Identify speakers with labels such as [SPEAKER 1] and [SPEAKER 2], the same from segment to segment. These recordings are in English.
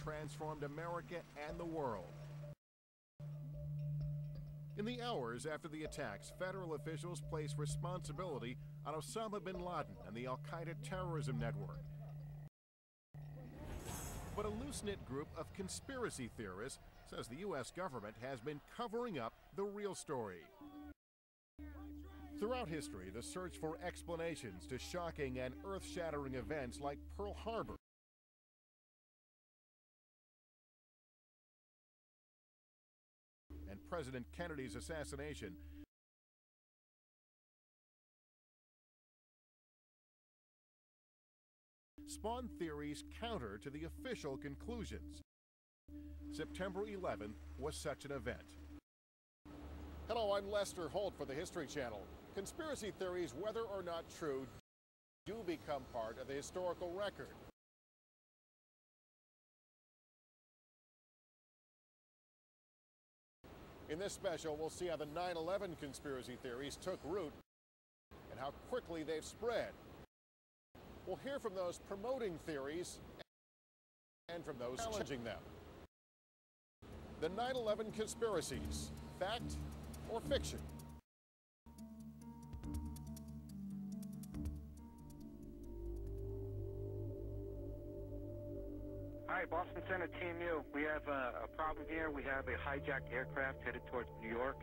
[SPEAKER 1] transformed America and the world. In the hours after the attacks, federal officials placed responsibility on Osama bin Laden and the Al-Qaeda terrorism network. But a loose-knit group of conspiracy theorists says the U.S. government has been covering up the real story. Throughout history, the search for explanations to shocking and earth-shattering events like Pearl Harbor and President Kennedy's assassination spawned theories counter to the official conclusions. September 11th was such an event. Hello, I'm Lester Holt for the History Channel. Conspiracy theories, whether or not true, do become part of the historical record. In this special, we'll see how the 9/11 conspiracy theories took root and how quickly they've spread. We'll hear from those promoting theories and from those challenging them. The 9/11 conspiracies, fact or fiction?
[SPEAKER 2] Hi, Boston Center, Team U. We have a problem here. We have a hijacked aircraft headed towards New York.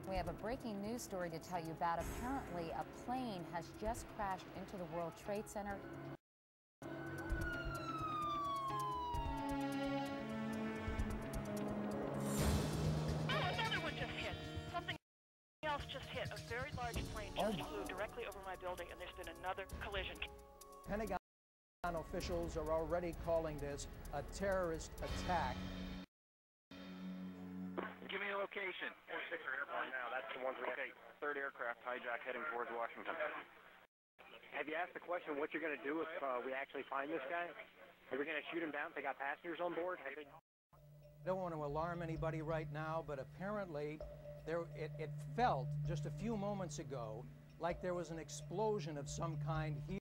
[SPEAKER 3] We have a breaking news story to tell you about. Apparently, a plane has just crashed into the World Trade Center.
[SPEAKER 4] Another one just hit. Something else just hit. A very large plane just flew directly over my building, and there's been another collision.
[SPEAKER 5] Pentagon officials are already calling this a terrorist attack.
[SPEAKER 2] Give me a location. 46 are airborne now. That's the ones we have. Okay, third aircraft hijack heading towards Washington. Have you asked the question what you're going to do if we actually find this guy? Are we going to shoot him down if they got passengers on board?
[SPEAKER 5] I don't want to alarm anybody right now, but apparently it felt just a few moments ago like there was an explosion of some kind here.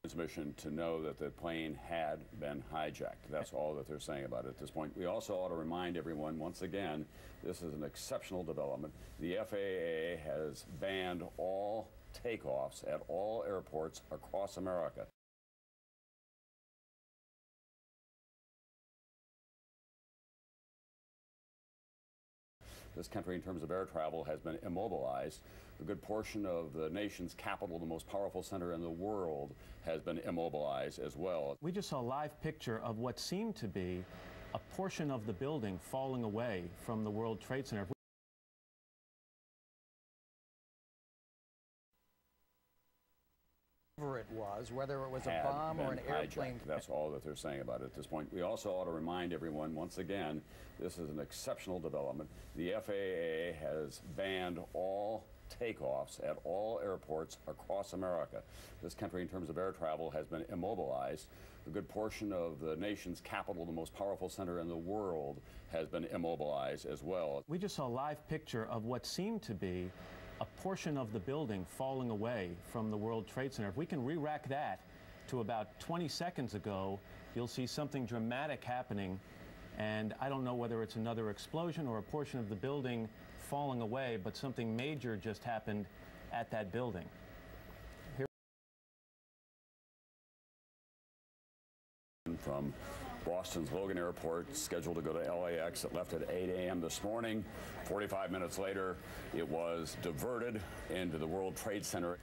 [SPEAKER 6] Transmission to know that the plane had been hijacked. That's all that they're saying about it at this point. We also ought to remind everyone, once again, this is an exceptional development. The FAA has banned all takeoffs at all airports across America. This country, in terms of air travel, has been immobilized. A good portion of the nation's capital, the most powerful center in the world, has been immobilized as well.
[SPEAKER 7] We just saw a live picture of what seemed to be a portion of the building falling away from the World Trade Center.
[SPEAKER 5] Whatever it was, whether it was a bomb or an airplane.
[SPEAKER 6] That's all that they're saying about it at this point. We also ought to remind everyone, once again, this is an exceptional development. The FAA has banned all takeoffs at all airports across America. This country, in terms of air travel, has been immobilized. A good portion of the nation's capital, the most powerful center in the world, has been immobilized as well.
[SPEAKER 7] We just saw a live picture of what seemed to be a portion of the building falling away from the World Trade Center. If we can re-rack that to about 20 seconds ago, you'll see something dramatic happening. And I don't know whether it's another explosion or a portion of the building falling away, but something major just happened at that building.
[SPEAKER 6] From Boston's Logan Airport, scheduled to go to LAX. It left at 8 a.m. this morning. 45 minutes later, it was diverted into the World Trade Center.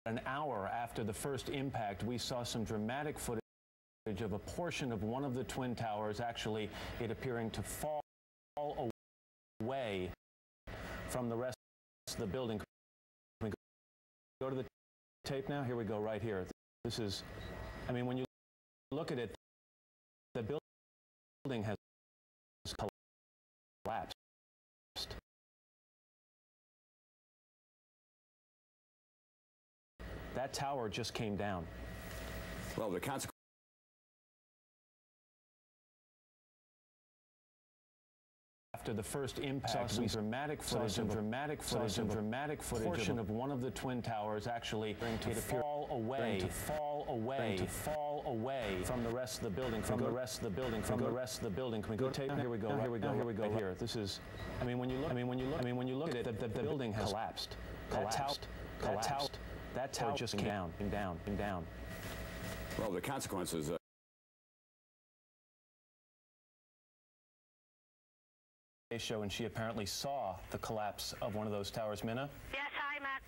[SPEAKER 7] an hour after the first impact, we saw some dramatic footage of a portion of one of the twin towers, actually it appearing to fall away from the rest of the building. Can we go to the tape now? Here we go, right here. This is, I mean, when you look at it, the building has collapsed. That tower just came down.
[SPEAKER 6] Well, the consequence.
[SPEAKER 7] After the first impact, some dramatic footage of portion of one of the twin towers actually to fall away from the rest of the building, from the rest of the building. Can we go tape? Here we go. Here we go. Here. This is. I mean, when you look at it, the building has collapsed. That tower just came down.
[SPEAKER 6] Well, the consequences.
[SPEAKER 7] Show, and she apparently saw the collapse of one of those towers. Minna?
[SPEAKER 4] Yes, hi, Matt.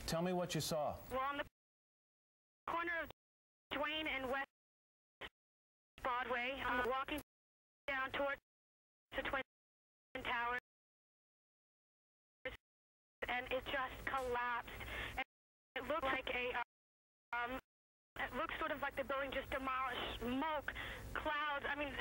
[SPEAKER 7] Tell me what you saw.
[SPEAKER 4] We're on the corner of Duane and West Broadway. I'm walking down towards the Twin Towers, and it just collapsed. And it looked like it looks sort of like the building just demolished. Smoke, clouds. I mean,